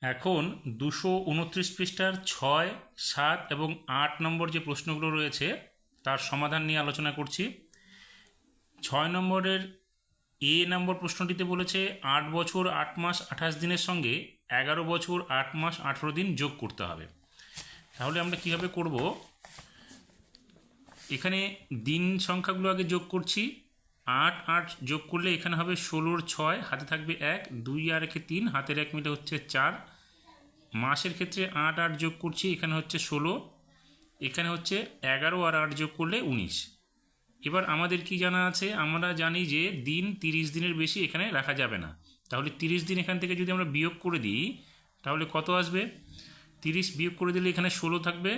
এখন 229 পৃষ্ঠার 6, 7 এবং 8 নম্বর যে প্রশ্নগুলো রয়েছে তার সমাধান নিয়ে আলোচনা করছি। 6 নম্বরের নম্বর প্রশ্নটিতে বলেছে 8 বছর 8 মাস 28 দিনের সঙ্গে 11 বছর 8 মাস 18 দিন যোগ করতে হবে। তাহলে আমরা কীভাবে করব? এখানে দিন সংখ্যাগুলো আগে যোগ করছি। 8 8 যোগ করলে এখানে হবে 16 6, হাতে থাকবে 1, 2 আর 1 3, হাতের 1 মিলে হচ্ছে 4। মাসের ক্ষেত্রে 8 8 যোগ করছি, এখানে হচ্ছে 16, এখানে হচ্ছে 11 আর 8 যোগ করলে 19। এবার আমাদের কি জানা আছে? আমরা জানি যে দিন 30 দিনের বেশি এখানে রাখা যাবে না। তাহলে 30 দিন এখান থেকে যদি আমরা বিয়োগ করে দিই তাহলে কত আসবে? 30 বিয়োগ করে দিলে এখানে 16 থাকবে,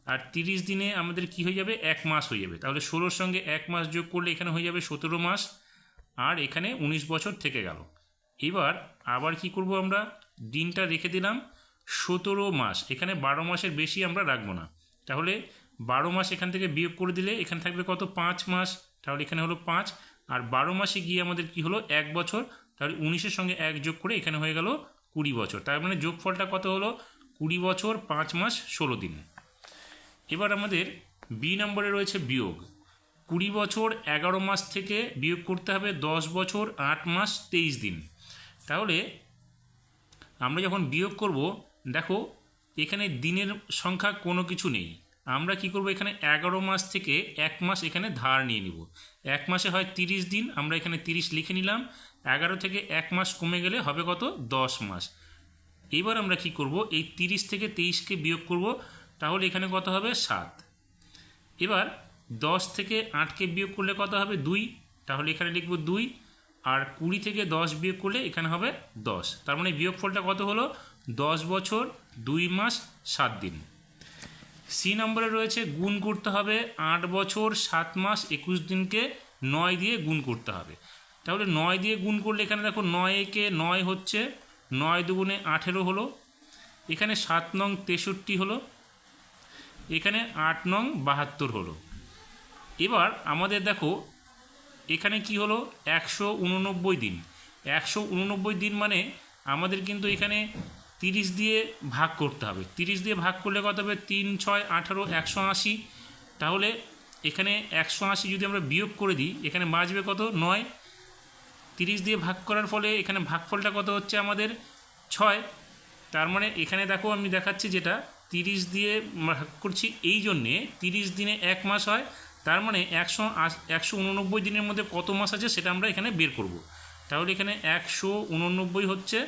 আর 30 দিনে আমাদের কি হয়ে যাবে? 1 মাস হয়ে যাবে। তাহলে 16-র সঙ্গে 1 মাস যোগ করলে এখানে হয়ে যাবে 17 মাস, আর এখানে 19 বছর থেকে গেল। এবার আবার কি করব? আমরা দিনটা রেখে দিলাম 17 মাস, এখানে 12 মাসের বেশি আমরা রাখবো না। তাহলে 12 মাস এখান থেকে বিয়োগ করে দিলে এখানে থাকবে কত? 5 মাস। তাহলে এখানে হলো 5, আর 12 মাসে গিয়ে আমাদের কি হলো? 1 বছর। তাহলে 19-এর সঙ্গে 1 যোগ করে এখানে হয়ে গেল 20 বছর। তার মানে যোগফলটা কত হলো? 20 বছর 5 মাস 16 দিন। এবার আমাদের বি নম্বরে রয়েছে বিয়োগ। 20 বছর 11 মাস থেকে বিয়োগ করতে হবে 10 বছর 8 মাস 23 দিন। তাহলে আমরা যখন বিয়োগ করব, দেখো এখানে দিনের সংখ্যা কোনো কিছু নেই। আমরা কি করব? এখানে 11 মাস থেকে 1 মাস এখানে ধার নিয়ে নিব। 1 মাসে হয় 30 দিন, আমরা এখানে 30 লিখে নিলাম। 11 থেকে 1 মাস কমে গেলে হবে কত? 10 মাস। এবার আমরা কি করব? এই 30 থেকে 23কে বিয়োগ করব, তাহলে এখানে কত হবে? 7। এবার 10 থেকে 8কে বিয়োগ করলে কত হবে? 2, তাহলে এখানে লিখব 2। আর 20 থেকে 10 বিয়োগ করলে এখানে হবে 10। তার মানে বিয়োগফলটা কত হলো? 10 বছর 2 মাস 7 দিন। সি নম্বরে রয়েছে গুণ করতে হবে 8 বছর 7 মাস 21 দিনকে 9 দিয়ে গুণ করতে হবে। তাহলে 9 দিয়ে গুণ করলে এখানে দেখো 9 একে 9 হচ্ছে, 9 দুগুণে 18 হলো, এখানে 7 নং 63 হলো, এখানে 8 নং 72 হলো। এবার আমাদের দেখো এখানে কি হলো? 189 দিন। 189 দিন মানে আমাদের কিন্তু এখানে 30 দিয়ে ভাগ করতে হবে। 30 দিয়ে ভাগ করলে কত হবে? 3 6 18, 180। তাহলে এখানে 180 যদি আমরা বিয়োগ করে দিই, এখানে বাঁচবে কত? 9। 30 দিয়ে ভাগ করার ফলে এখানে ভাগফলটা কত হচ্ছে আমাদের? 6। তার মানে এখানে দেখো আমি দেখাচ্ছি যেটা 30 দিয়ে ভাগ করছি, এই জন্যে 30 দিনে 1 মাস হয়। তার মানে 189 দিনের মধ্যে কত মাস আছে সেটা আমরা এখানে বের করব। তাহলে এখানে 189 হচ্ছে,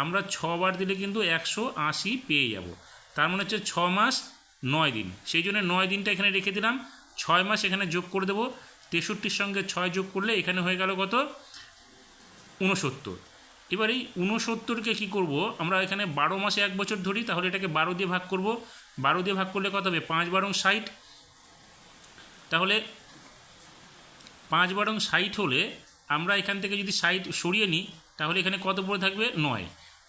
আমরা 6 বার দিলে কিন্তু 180 পেয়ে যাব। তার মানে হচ্ছে 6 মাস 9 দিন। সেই জন্য 9 দিনটা এখানে রেখে দিলাম। 6 মাস এখানে যোগ করে দেবো। 63-র সঙ্গে 6 যোগ করলে এখানে হয়ে গেল কত? 69। এবার এই 69কে কী করব? আমরা এখানে 12 মাসে 1 বছর ধরি, তাহলে এটাকে 12 দিয়ে ভাগ করব। 12 দিয়ে ভাগ করলে কত হবে? 5 12 60। তাহলে 5 12 60 হলে আমরা এখান থেকে যদি 60 সরিয়ে নিই তাহলে এখানে কত পড়ে থাকবে? 9।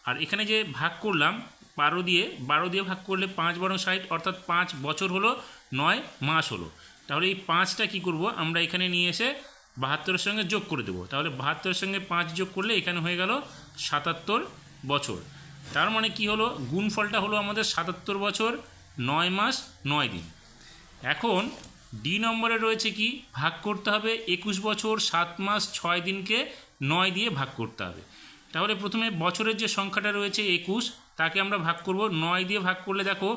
আর এখানে যে ভাগ করলাম 12 দিয়ে ভাগ করলে 5 12 60, অর্থাৎ 5 বছর হলো, 9 মাস হলো। তাহলে এই 5টা কী করব? আমরা এখানে নিয়ে এসে 72-এর সঙ্গে যোগ করে দেবো। তাহলে 72-এর সঙ্গে 5 যোগ করলে এখানে হয়ে গেল 77 বছর। তার মানে কি হলো? গুণফলটা হলো আমাদের 77 বছর 9 মাস 9 দিন। এখন ডি নম্বরে রয়েছে কি? ভাগ করতে হবে 21 বছর 7 মাস 6 দিনকে 9 দিয়ে ভাগ করতে হবে। তাহলে প্রথমে বছরের যে সংখ্যাটা রয়েছে 21, তাকে আমরা ভাগ করব। 9 দিয়ে ভাগ করলে দেখো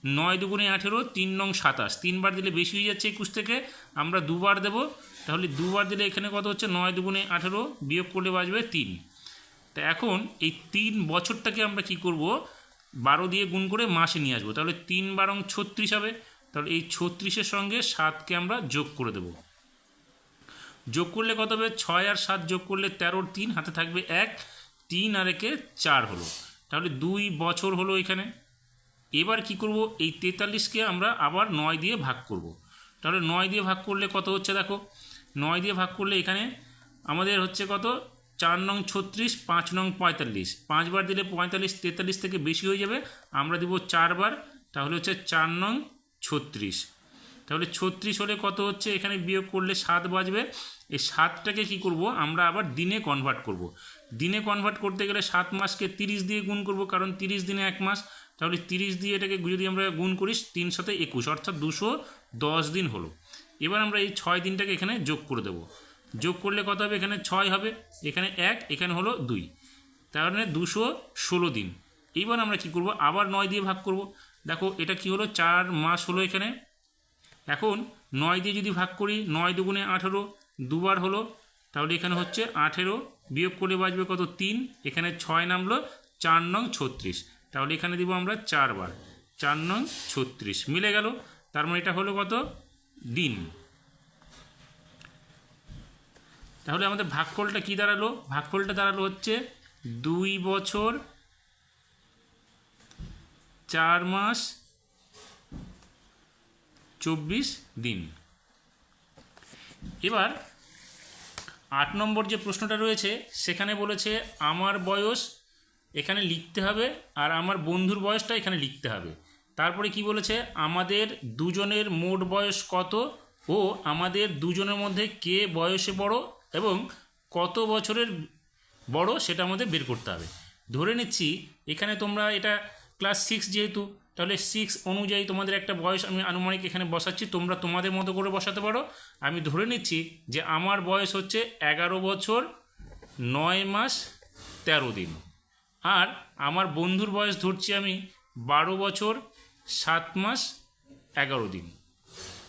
9 দুগুণে 18, 3 নং 27, 3 বার দিলে বেশি হয়ে যাচ্ছে 21 থেকে, আমরা 2 বার দেবো। তাহলে 2 বার দিলে এখানে কত হচ্ছে? 9 দুগুণে 18, বিয়োগ করলে বাঁচবে 3। তা এখন এই 3 বছরটাকে আমরা কি করব? 12 দিয়ে গুণ করে মাসে নিয়ে আসবো। তাহলে 3 12 36 হবে। তাহলে এই 36-এর সঙ্গে 7কে আমরা যোগ করে দেব। যোগ করলে কত হবে? 6 আর 7 যোগ করলে 13, 3 হাতে থাকবে 1, 3 আর 1 4 হলো। তাহলে 2 বছর হলো এখানে। এবার কি করব? এই 43কে আমরা আবার 9 দিয়ে ভাগ করব। তাহলে 9 দিয়ে ভাগ করলে কত হচ্ছে? দেখো 9 দিয়ে ভাগ করলে এখানে আমাদের হচ্ছে কত? 4 নং 36, 5 নং 45, 5 বার দিলে 45 43 থেকে বেশি হয়ে যাবে, আমরা দিব 4 বার, তাহলে হচ্ছে 4 নং 36। তাহলে 36 হলে কত হচ্ছে, এখানে বিয়োগ করলে 7 বাজবে। এই 7টাকে কী করব আমরা আবার দিনে কনভার্ট করব। দিনে কনভার্ট করতে গেলে 7 মাসকে 30 দিয়ে গুণ করব, কারণ 30 দিনে 1 মাস। তাহলে 30 দিয়ে এটাকে যদি আমরা গুণ করি 3 সাথে 21, অর্থাৎ 210 দিন হলো। এবার আমরা এই 6 দিনটাকে এখানে যোগ করে দেব। যোগ করলে কত হবে, এখানে 6 হবে, এখানে 1, এখানে হলো 2, তার মানে 216 দিন। এইবার আমরা কি করব, আবার 9 দিয়ে ভাগ করব। দেখো এটা কি হলো, 4 মাস হলো এখানে। এখন 9 দিয়ে যদি ভাগ করি, 9 দুগুণে 18, দুবার হলো, তাহলে এখানে হচ্ছে 18, বিয়োগ করে বাঁচবে কত 3, এখানে 6 নামলো, 4 নং 36, তাহলে এখানে দিব আমরা 4 বার, 4 নং 36 মিলে গেল। তার মানে এটা হলো কত দিন। তাহলে আমাদের ভাগফলটা কি দাঁড়ালো, ভাগফলটা দাঁড়ালো হচ্ছে 2 বছর 4 মাস 24 দিন। এবার 8 নম্বর যে প্রশ্নটা রয়েছে সেখানে বলেছে আমার বয়স এখানে লিখতে হবে আর আমার বন্ধুর বয়সটা এখানে লিখতে হবে। তারপরে কি বলেছে, আমাদের দুজনের মোট বয়স কত ও আমাদের দুজনের মধ্যে কে বয়সে বড় এবং কত বছরের বড় সেটা আমাদের বের করতে হবে। ধরে নিচ্ছি এখানে তোমরা এটা ক্লাস 6 যেহেতু, তাহলে 6 অনুযায়ী তোমাদের একটা বয়স আমি আনুমানিক এখানে বসাচ্ছি, তোমরা তোমাদের মতো করে বসাতে পারো। আমি ধরে নিচ্ছি যে আমার বয়স হচ্ছে 11 বছর 9 মাস 13 দিন, আর আমার বন্ধুর বয়স ধরছি আমি 12 বছর 7 মাস 11 দিন।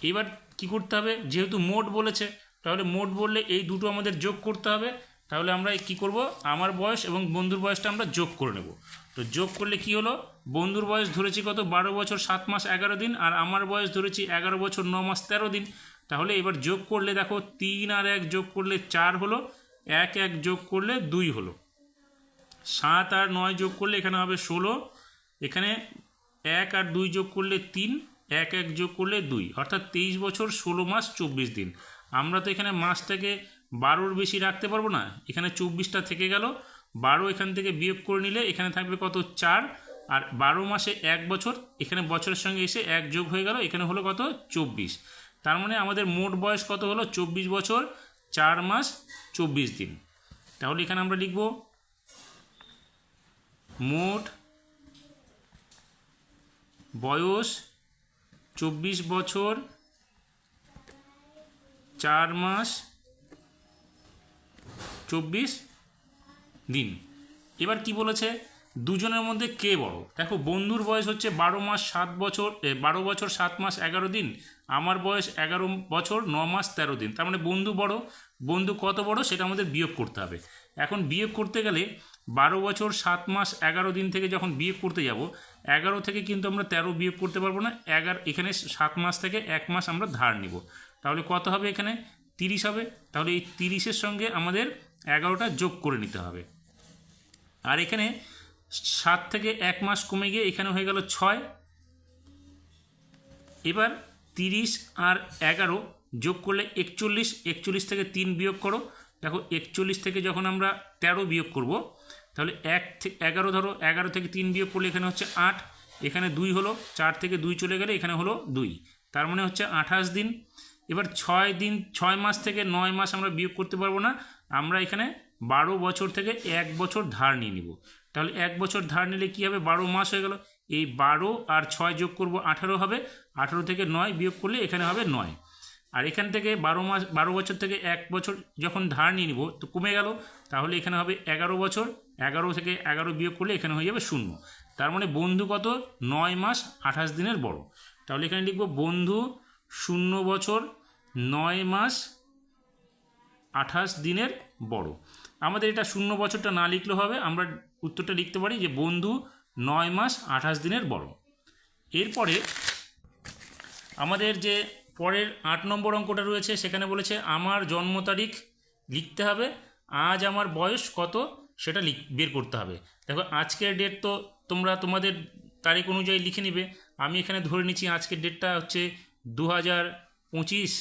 এবার কি করতে হবে, যেহেতু মোট বলেছে তাহলে মোট বললে এই দুটো আমাদের যোগ করতে হবে। তাহলে আমরা কি করব, আমার বয়স এবং বন্ধুর বয়সটা আমরা যোগ করে নেব। তো যোগ করলে কি হলো, বন্ধুর বয়স ধরেছি কত 12 বছর 7 মাস 11 দিন, আর আমার বয়স ধরেছি 11 বছর 9 মাস 13 দিন। তাহলে এবার যোগ করলে দেখো 3 আর 1 যোগ করলে 4 হলো, 1 1 যোগ করলে 2 হলো, 7 আর 9 যোগ করলে এখানে হবে 16, এখানে 1 আর 2 যোগ করলে 3, 1 1 যোগ করলে 2, অর্থাৎ 23 বছর 16 মাস 24 দিন। আমরা তো এখানে মাসটাকে 12-র বেশি রাখতে পারবো না, এখানে 24টা থেকে গেল, 12 এখান থেকে বিয়োগ করে নিলে এখানে থাকবে কত 4, আর 12 মাসে 1 বছর, এখানে বছরের সঙ্গে এসে 1 যোগ হয়ে গেল, এখানে হলো কত 24। তার মানে আমাদের মোট বয়স কত হলো 24 বছর 4 মাস 24 দিন। তাহলে এখানে আমরা লিখব মোট বয়স 24 বছর 4 মাস 24 দিন। এবার কি বলেছে, দুজনের মধ্যে কে বড়। দেখো বন্ধুর বয়স হচ্ছে 12 মাস 7 বছর 12 বছর 7 মাস 11 দিন, আমার বয়স 11 বছর 9 মাস 13 দিন। তার মানে বন্ধু বড়। বন্ধু কত বড় সেটা আমাদের বিয়োগ করতে হবে। এখন বিয়োগ করতে গেলে 12 বছর 7 মাস 11 দিন থেকে যখন বিয়োগ করতে যাব, 11 থেকে কিন্তু আমরা 13 বিয়োগ করতে পারবো না, 11 এখানে 7 মাস থেকে 1 মাস আমরা ধার নিব, তাহলে কত হবে এখানে 30 হবে। তাহলে এই 30-এর সঙ্গে আমাদের 11টা যোগ করে নিতে হবে, আর এখানে 7 থেকে 1 মাস কমে গিয়ে এখানে হয়ে গেল 6। এবার 30 আর 11 যোগ করলে 41, 41 থেকে 3 বিয়োগ করো। দেখো 41 থেকে যখন আমরা 13 বিয়োগ করব, তাহলে 1 থেকে 11 ধরো, 11 থেকে 3 বিয়োগ করলে এখানে হচ্ছে 8, এখানে 2 হলো, 4 থেকে 2 চলে গেলে এখানে হলো 2, তার মানে হচ্ছে 28 দিন। এবার 6 দিন 6 মাস থেকে 9 মাস আমরা বিয়োগ করতে পারবো না, আমরা এখানে 12 বছর থেকে 1 বছর ধার নিয়ে নিব। তাহলে 1 বছর ধার নিলে কী হবে, 12 মাস হয়ে গেল। এই 12 আর 6 যোগ করব 18 হবে, 18 থেকে 9 বিয়োগ করলে এখানে হবে 9, আর এখান থেকে 12 বছর থেকে 1 বছর যখন ধার নিয়ে নিব তো কমে গেল, তাহলে এখানে হবে 11 বছর, 11 থেকে 11 বিয়োগ করলে এখানে হয়ে যাবে 0। তার মানে বন্ধু কত 9 মাস 28 দিনের বড়। তাহলে এখানে লিখব বন্ধু 0 বছর 9 মাস 28 দিনের বড়। আমাদের এটা 0 বছরটা না লিখলে হবে, আমরা উত্তরটা লিখতে পারি যে বন্ধু 9 মাস 28 দিনের বড়। এরপরে আমাদের যে পরের 8 নম্বর অঙ্কটা রয়েছে সেখানে বলেছে আমার জন্ম তারিখ লিখতে হবে, আজ আমার বয়স কত সেটা বের করতে হবে। দেখো আজকের ডেট তো তোমরা তোমাদের তারিখ অনুযায়ী লিখে নিবে, আমি এখানে ধরে নিচ্ছি আজকের ডেটটা হচ্ছে 2025,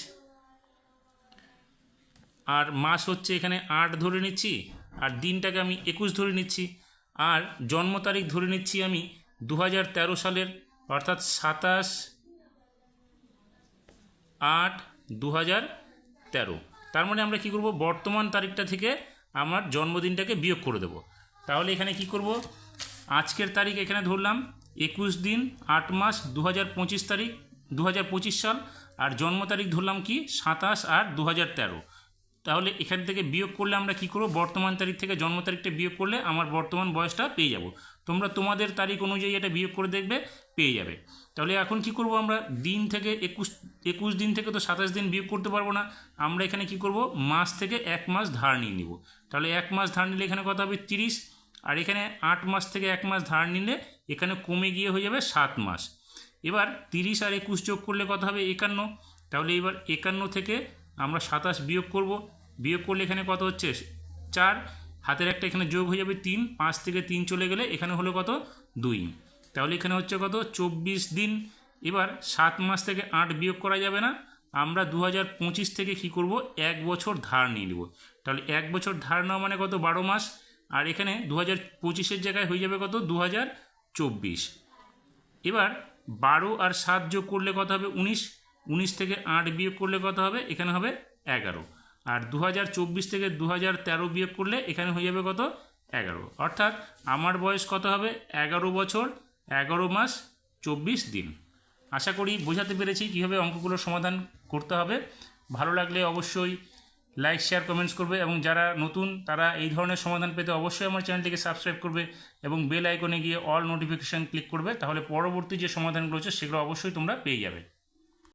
আর মাস হচ্ছে এখানে 8 ধরে নিচ্ছি, আর দিনটাকে আমি 21 ধরে নিচ্ছি, আর জন্ম তারিখ ধরে নিচ্ছি আমি 2013 সালের, অর্থাৎ 27 8/2013। তার মানে আমরা কি করব, বর্তমান তারিখটা থেকে আমার জন্মদিনটাকে বিয়োগ করে দেব। তাহলে এখানে কি করব, আজকের তারিখ এখানে ধরলাম 21 দিন 8 মাস 2025 তারিখ 2025 সাল, আর জন্ম তারিখ ধরলাম কি 27/8/2013। তাহলে এখান থেকে বিয়োগ করলে আমরা কি করব, বর্তমান তারিখ থেকে জন্ম তারিখটা বিয়োগ করলে আমার বর্তমান বয়সটা পেয়ে যাব। তোমরা তোমাদের তারিখ অনুযায়ী এটা বিয়োগ করে দেখবে, পেয়ে যাবে। তাহলে এখন কি করব, আমরা দিন থেকে 21 দিন থেকে তো 27 দিন বিয়োগ করতে পারবো না, আমরা এখানে কি করব, মাস থেকে 1 মাস ধার নিয়ে নিব। তাহলে 1 মাস ধার নিলে এখানে কত হবে 30, আর এখানে 8 মাস থেকে 1 মাস ধার নিলে এখানে কমে গিয়ে হয়ে যাবে 7 মাস। এবার 30 আর 21 যোগ করলে কত হবে 51। তাহলে এবার 51 থেকে আমরা 27 বিয়োগ করব, বিয়োগ করলে এখানে কত হচ্ছে 4, হাতের একটা এখানে যোগ হয়ে যাবে 3, 5 থেকে 3 চলে গেলে এখানে হলো কত 2। তাহলে এখানে হচ্ছে কত 24 দিন। এবার 7 মাস থেকে 8 বিয়োগ করা যাবে না, আমরা 2025 থেকে কি করব, 1 বছর ধার নিয়ে নেব। তাহলে 1 বছর ধার নেওয়া মানে কত 12 মাস, আর এখানে 2025-এর জায়গায় হয়ে যাবে কত 2024। এবার 12 আর 7 যোগ করলে কত হবে 19, 19 থেকে 8 বিয়োগ করলে কত হবে, এখানে হবে 11। আর 2024 থেকে 2013 বিয়োগ করলে এখানে হয়ে যাবে কত 11। অর্থাৎ আমার বয়স কত হবে 11 বছর 11 মাস 24 দিন। আশা করি বোঝাতে পেরেছি কীভাবে অঙ্কগুলোর সমাধান করতে হবে। ভালো লাগলে অবশ্যই লাইক শেয়ার কমেন্টস করবে, এবং যারা নতুন তারা এই ধরনের সমাধান পেতে অবশ্যই আমার চ্যানেলটিকে সাবস্ক্রাইব করবে এবং বেল আইকনে গিয়ে অল নোটিফিকেশান ক্লিক করবে, তাহলে পরবর্তী যে সমাধানগুলো হচ্ছে সেগুলো অবশ্যই তোমরা পেয়ে যাবে।